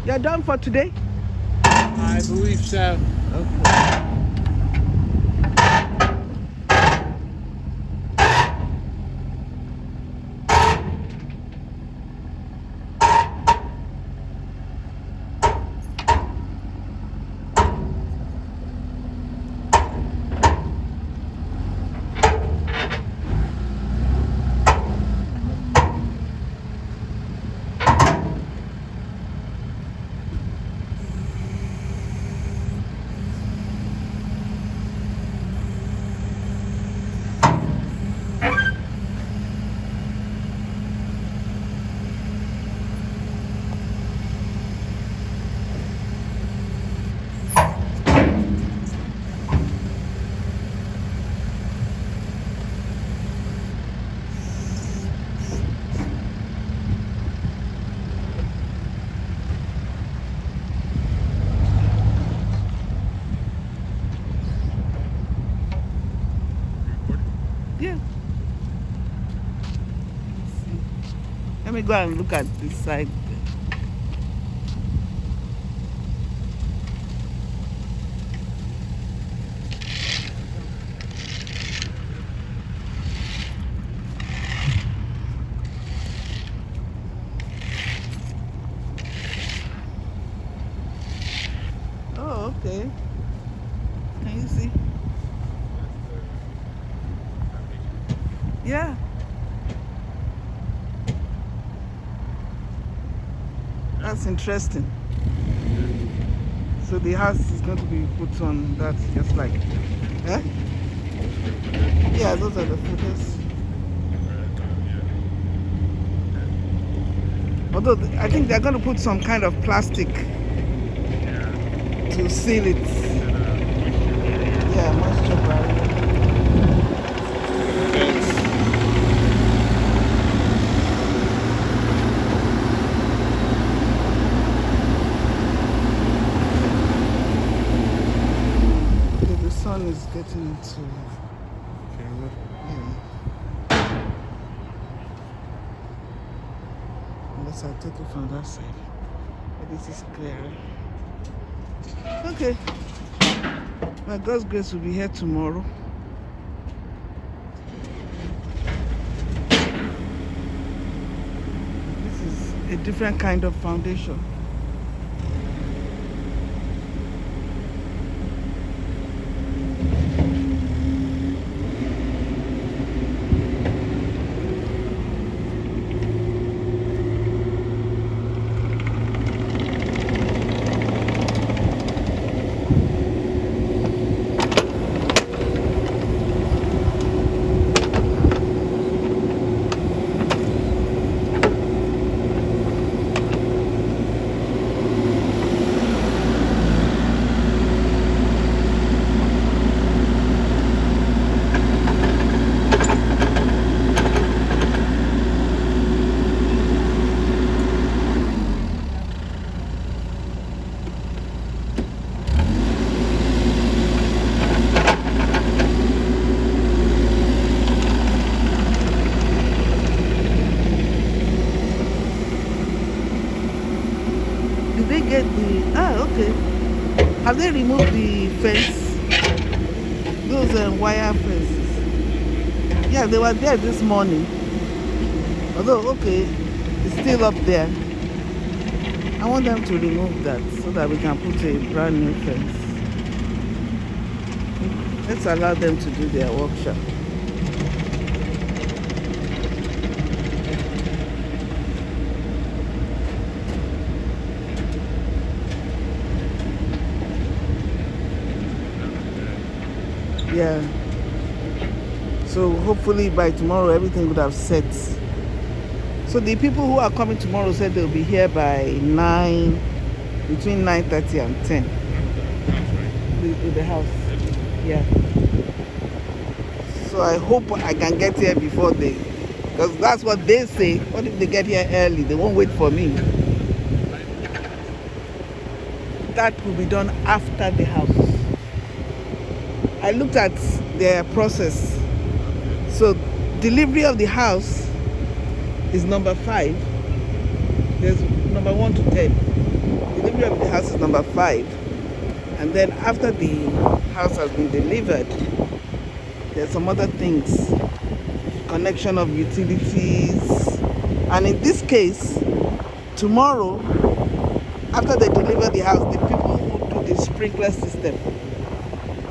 You're done for today? I believe so. Okay. Yeah. Let me go and look at this side. Oh, okay. Can you see? Yeah. That's interesting. So the house is going to be put on that just like, eh? Yeah, those are the photos. Although I think they're going to put some kind of plastic to seal it. Yeah, moisture barrier. Okay, the sun is getting into. Yeah. Unless I take it from that side. But this is clear. Okay. By God's grace, we'll be here tomorrow. This is a different kind of foundation. Did they get the... okay. Have they removed the fence? Those wire fences. Yeah, they were there this morning. Although, okay, it's still up there. I want them to remove that so that we can put a brand new fence. Let's allow them to do their workshop. Yeah. So hopefully by tomorrow everything would have set. So the people who are coming tomorrow said they'll be here by 9, between 9:30 and 10. With the house. Yeah. So I hope I can get here before they, because that's what they say. What if they get here early? They won't wait for me. That will be done after the house. I looked at their process. So delivery of the house is number 5. There's number 1 to 10. Delivery of the house is number 5. And then after the house has been delivered, there's some other things. Connection of utilities. And in this case, tomorrow, after they deliver the house, the people who do the sprinkler system,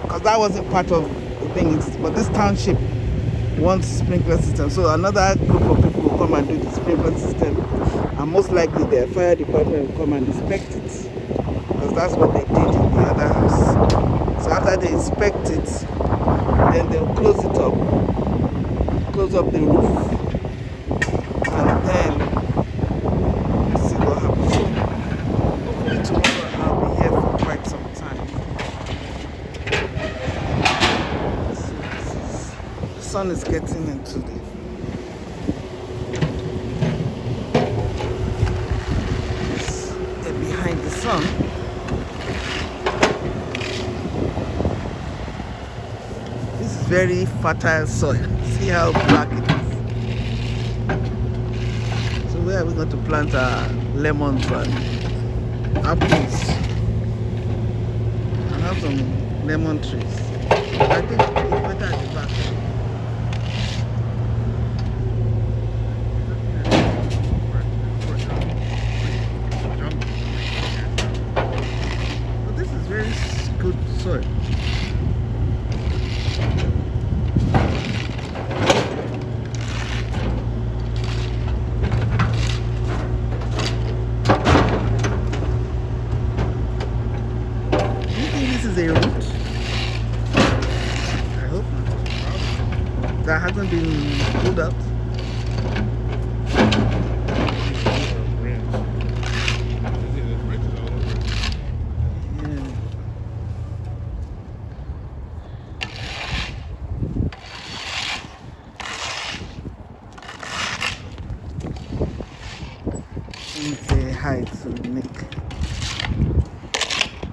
because that wasn't part of the thing, but this township wants sprinkler system. So another group of people will come and do the sprinkler system, and most likely their fire department will come and inspect it, because that's what they did in the other house. So after they inspect it, then they'll close it up, close up the roof, and then see what happens. Hopefully tomorrow I'll be here for quite some time. The sun is getting into the behind the sun. This is very fertile soil. See how black it is. So where are we going to plant our lemons and apples? I have some lemon trees. I think it's better at the back. But this is very good soil. A root? I hope not. That hasn't been pulled out. Yeah. Let me say hi to Nick.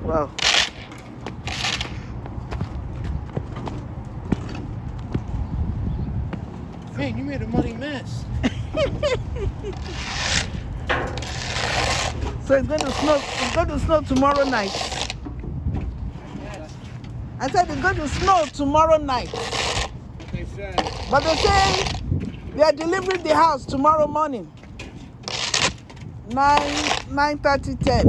Wow. Man, you made a muddy mess. So it's going to snow. It's going to snow tomorrow night. I said it's going to snow tomorrow night. What they said. But they say they are delivering the house tomorrow morning. 9:30, 10.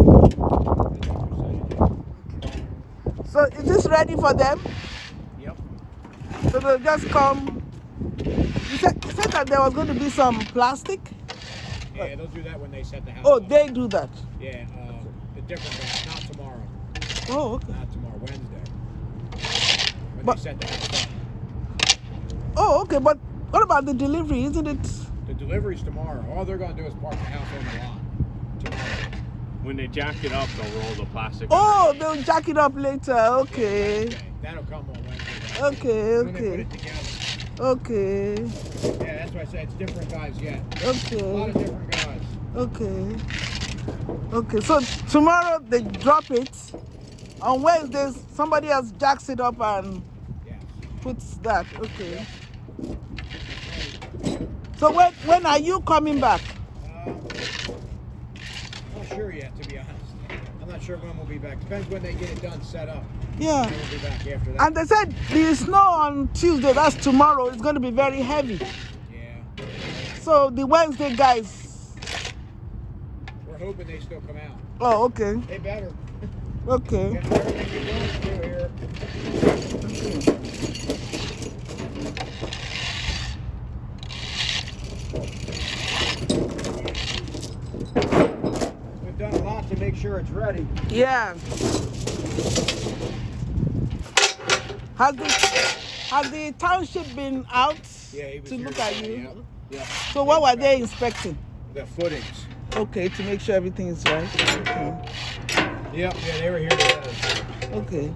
So is this ready for them? Yep. So they'll just come. You said that there was going to be some plastic? Yeah, they'll do that when they set the house Oh, up. they do that? Yeah, a different day, not tomorrow. Oh, okay. Not tomorrow, Wednesday. When But- they set the house up. Oh, okay, but what about the delivery? Isn't it? The delivery's tomorrow. All they're going to do is park the house on the lot tomorrow. When they jack it up, they'll roll the plastic. Oh, they'll jack it up later. Okay. Wednesday. That'll come on Wednesday. Okay, When they put okay. it together. Okay. Yeah, that's why I said it's different guys yet. A lot Okay. of different guys. Okay. Okay. So tomorrow they drop it. On Wednesday, somebody else jacks it up and Yes. puts that. Okay. So when are you coming back? I'm not sure yet, to be honest. I'm not sure when we'll be back. Depends when they get it done, set up. Yeah. Then we'll be back after that. And they said the snow on Tuesday, that's tomorrow, is going to be very heavy. Yeah. So the Wednesday guys. We're hoping they still come out. Oh, okay. They better. Okay. Get everything you're going through here. We've done a lot to make sure it's ready. Yeah. Has the township been out Yeah, he was to here look at today, you? Yeah. So what were they inspecting? The footings. Okay, to make sure everything is right. Okay. Yep, yeah, they were here today. Okay.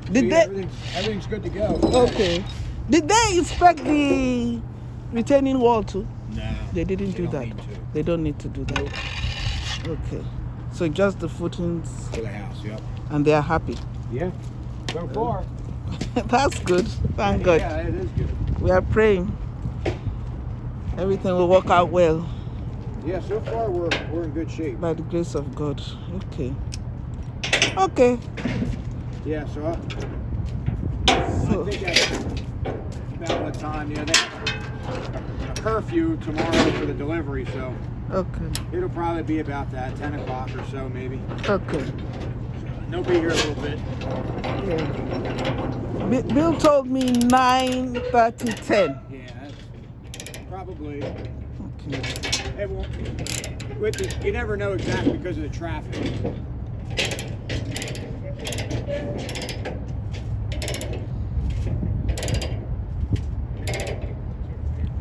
So Did yeah, they? everything's good to go. Okay. Did they inspect the retaining wall too? No. They didn't do don't that. need to. They don't need to do that. Okay. So just the footings, For the house, yep. and they are happy. Yeah. So far. That's good. Thank God. Yeah, it is good. We are praying everything will work out well. Yeah, so far we're in good shape. By the grace of God. Okay. Okay. Yeah, so I think that's about the time. Yeah, they have a curfew tomorrow for the delivery, so Okay. it'll probably be about that 10 o'clock or so, maybe. Okay. And they'll be here a little bit. Yeah. Bill told me 9:30, 10. Yeah, that's probably. Okay. It won't. You never know exactly because of the traffic.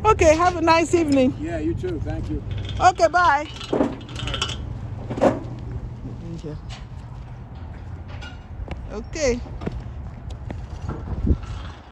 Okay, have a nice evening. Yeah, you too. Thank you. Okay, bye. Yeah. Okay.